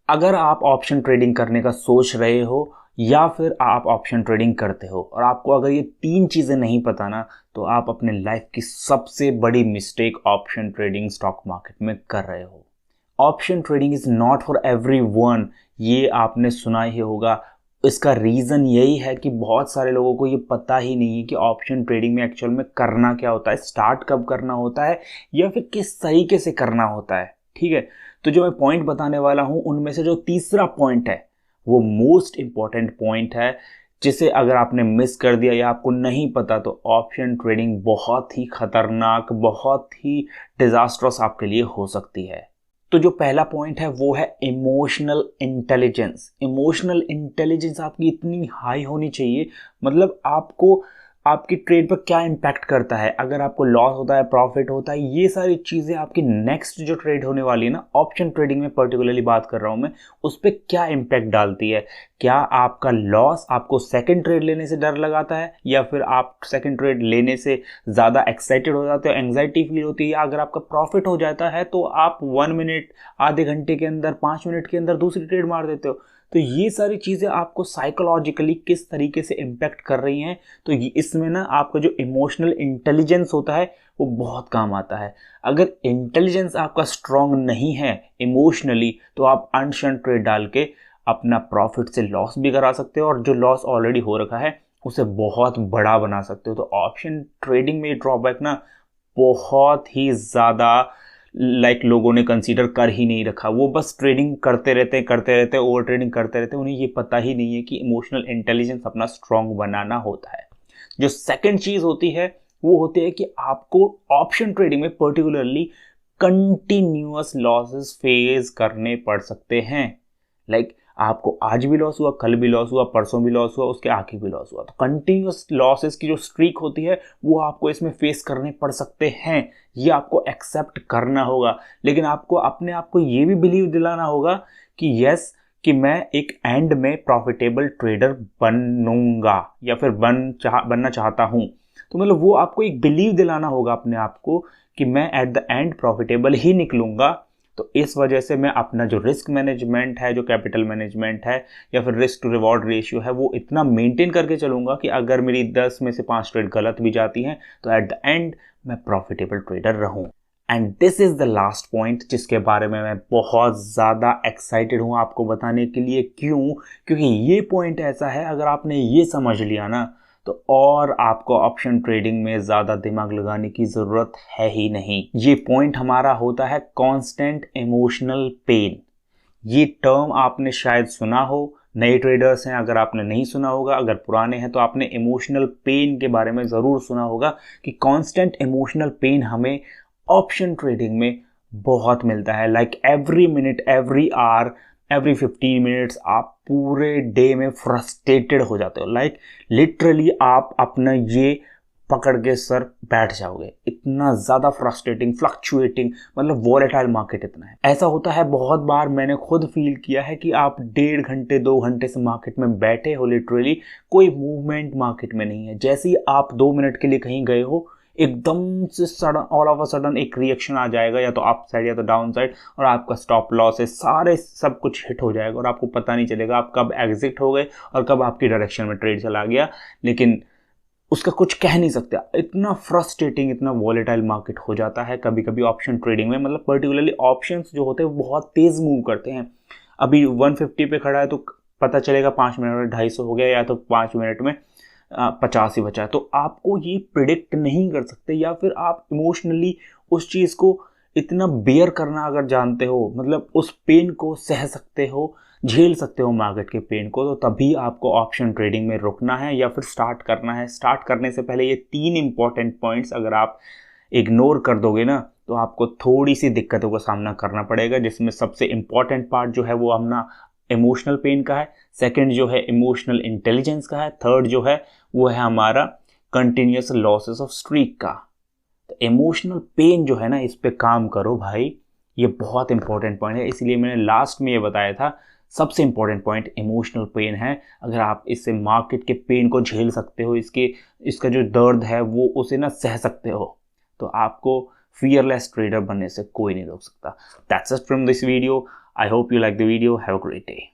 अगर आप option trading करने का सोच रहे हो या फिर आप ऑप्शन ट्रेडिंग करते हो और आपको अगर ये तीन चीज़ें नहीं पता ना, तो आप अपने लाइफ की सबसे बड़ी mistake option trading stock market में कर रहे हो। Option trading is not for everyone, ये आपने सुना ही होगा। इसका रीज़न यही है कि बहुत सारे लोगों को ये पता ही नहीं है कि ऑप्शन ट्रेडिंग में एक्चुअल में करना क्या होता है, स्टार्ट कब करना होता है या फिर किस तरीके से करना होता है। ठीक है, तो जो मैं पॉइंट बताने वाला हूं उनमें से जो तीसरा पॉइंट है वो मोस्ट इंपॉर्टेंट पॉइंट है, जिसे अगर आपने मिस कर दिया या आपको नहीं पता तो ऑप्शन ट्रेडिंग बहुत ही खतरनाक, बहुत ही डिजास्ट्रस आपके लिए हो सकती है। तो जो पहला पॉइंट है वो है इमोशनल इंटेलिजेंस। इमोशनल इंटेलिजेंस आपकी इतनी हाई होनी चाहिए, मतलब आपको आपकी ट्रेड पर क्या इम्पैक्ट करता है, अगर आपको लॉस होता है, प्रॉफिट होता है, ये सारी चीज़ें आपकी नेक्स्ट जो ट्रेड होने वाली है ना, ऑप्शन ट्रेडिंग में पर्टिकुलरली बात कर रहा हूँ मैं, उस पर क्या इम्पैक्ट डालती है। क्या आपका लॉस आपको सेकंड ट्रेड लेने से डर लगाता है, या फिर आप सेकंड ट्रेड लेने से ज़्यादा एक्साइटेड हो जाते हो, एंग्जाइटी फील होती है, या अगर आपका प्रॉफिट हो जाता है तो आप 1 मिनट, आधे घंटे के अंदर, 5 मिनट के अंदर दूसरी ट्रेड मार देते हो। तो ये सारी चीज़ें आपको साइकोलॉजिकली किस तरीके से इम्पैक्ट कर रही हैं, तो इसमें ना आपका जो इमोशनल इंटेलिजेंस होता है वो बहुत काम आता है। अगर इंटेलिजेंस आपका स्ट्रांग नहीं है इमोशनली, तो आप अनशन ट्रेड डाल के अपना प्रॉफिट से लॉस भी करा सकते हो, और जो लॉस ऑलरेडी हो रखा है उसे बहुत बड़ा बना सकते हो। तो ऑप्शन ट्रेडिंग में ड्रॉबैक ना बहुत ही ज़्यादा लोगों ने कंसीडर कर ही नहीं रखा। वो बस ट्रेडिंग करते रहते ओवर ट्रेडिंग करते रहते, उन्हें ये पता ही नहीं है कि इमोशनल इंटेलिजेंस अपना स्ट्रांग बनाना होता है। जो सेकंड चीज़ होती है वो होती है कि आपको ऑप्शन ट्रेडिंग में पर्टिकुलरली कंटिन्यूअस लॉसेस फेस करने पड़ सकते हैं। आपको आज भी लॉस हुआ, कल भी लॉस हुआ, परसों भी लॉस हुआ, उसके आगे भी लॉस हुआ, तो कंटिन्यूअस लॉसेस की जो स्ट्रीक होती है वो आपको इसमें फेस करने पड़ सकते हैं। ये आपको एक्सेप्ट करना होगा, लेकिन आपको अपने आप को ये भी बिलीव दिलाना होगा कि यस, कि मैं एक एंड में प्रॉफिटेबल ट्रेडर बनूंगा या फिर बनना चाहता हूं। तो मतलब वो आपको एक बिलीव दिलाना होगा अपने आप को कि मैं एट द एंड प्रॉफिटेबल ही निकलूंगा। तो इस वजह से मैं अपना जो रिस्क मैनेजमेंट है, जो कैपिटल मैनेजमेंट है, या फिर रिस्क टू रिवॉर्ड रेशियो है, वो इतना मेंटेन करके चलूंगा कि अगर मेरी 10 में से 5 ट्रेड गलत भी जाती हैं तो एट द एंड मैं प्रॉफिटेबल ट्रेडर रहूं। And this is the last point जिसके बारे में मैं बहुत ज़्यादा एक्साइटेड हूं आपको बताने के लिए। क्यों? क्योंकि ये पॉइंट ऐसा है, अगर आपने ये समझ लिया ना, तो और आपको ऑप्शन ट्रेडिंग में ज़्यादा दिमाग लगाने की ज़रूरत है ही नहीं। ये पॉइंट हमारा होता है कांस्टेंट इमोशनल पेन। ये टर्म आपने शायद सुना हो, नए ट्रेडर्स हैं अगर आपने नहीं सुना होगा, अगर पुराने हैं तो आपने इमोशनल पेन के बारे में ज़रूर सुना होगा कि कांस्टेंट इमोशनल पेन हमें ऑप्शन ट्रेडिंग में बहुत मिलता है। Every minute, every hour, every 15 minutes आप पूरे डे में फ्रस्ट्रेटेड हो जाते हो। लिटरली आप अपना ये पकड़ के सर बैठ जाओगे, इतना ज़्यादा फ्रस्ट्रेटिंग, फ्लक्चुएटिंग, मतलब वॉलेटाइल मार्केट इतना है। ऐसा होता है बहुत बार, मैंने खुद फील किया है कि आप 1.5 घंटे 2 घंटे से मार्केट में बैठे हो, लिटरली कोई मूवमेंट मार्केट में नहीं है। जैसे ही आप 2 मिनट के लिए कहीं गए हो, एकदम से sudden, all of a sudden एक रिएक्शन आ जाएगा, या तो अप साइड या तो डाउन साइड, और आपका स्टॉप लॉस है, सारे सब कुछ हिट हो जाएगा और आपको पता नहीं चलेगा आप कब एग्जिट हो गए और कब आपकी डायरेक्शन में ट्रेड चला गया। लेकिन उसका कुछ कह नहीं सकते, इतना फ्रस्ट्रेटिंग, इतना वॉलेटाइल मार्केट हो जाता है कभी कभी ऑप्शन ट्रेडिंग में। मतलब पर्टिकुलरली ऑप्शंस जो होते हैं वो बहुत तेज़ मूव करते हैं। अभी 150 पे खड़ा है तो पता चलेगा 5 मिनट में 250 हो गया, या तो 5 मिनट में 50 ही बचा है। तो आपको ये प्रिडिक्ट नहीं कर सकते, या फिर आप इमोशनली उस चीज़ को इतना बेयर करना अगर जानते हो, मतलब उस पेन को सह सकते हो, झेल सकते हो मार्केट के पेन को, तो तभी आपको ऑप्शन ट्रेडिंग में रुकना है या फिर स्टार्ट करना है। स्टार्ट करने से पहले ये 3 इंपॉर्टेंट पॉइंट्स अगर आप इग्नोर कर दोगे ना, तो आपको थोड़ी सी दिक्कतों का सामना करना पड़ेगा, जिसमें सबसे इम्पॉर्टेंट पार्ट जो है वो अपना इमोशनल पेन का है, सेकंड जो है इमोशनल इंटेलिजेंस का है, थर्ड जो है वो है हमारा कंटिन्यूस लॉसेस ऑफ स्ट्रीक का। तो इमोशनल पेन जो है ना, इस पे काम करो भाई, ये बहुत इंपॉर्टेंट पॉइंट है। इसलिए मैंने लास्ट में ये बताया था, सबसे इंपॉर्टेंट पॉइंट इमोशनल पेन है। अगर आप इससे मार्केट के पेन को झेल सकते हो, इसका जो दर्द है वो उसे ना सह सकते हो, तो आपको फियरलेस ट्रेडर बनने से कोई नहीं रोक सकता। That's it from this video. I hope you like the video. Have a great day.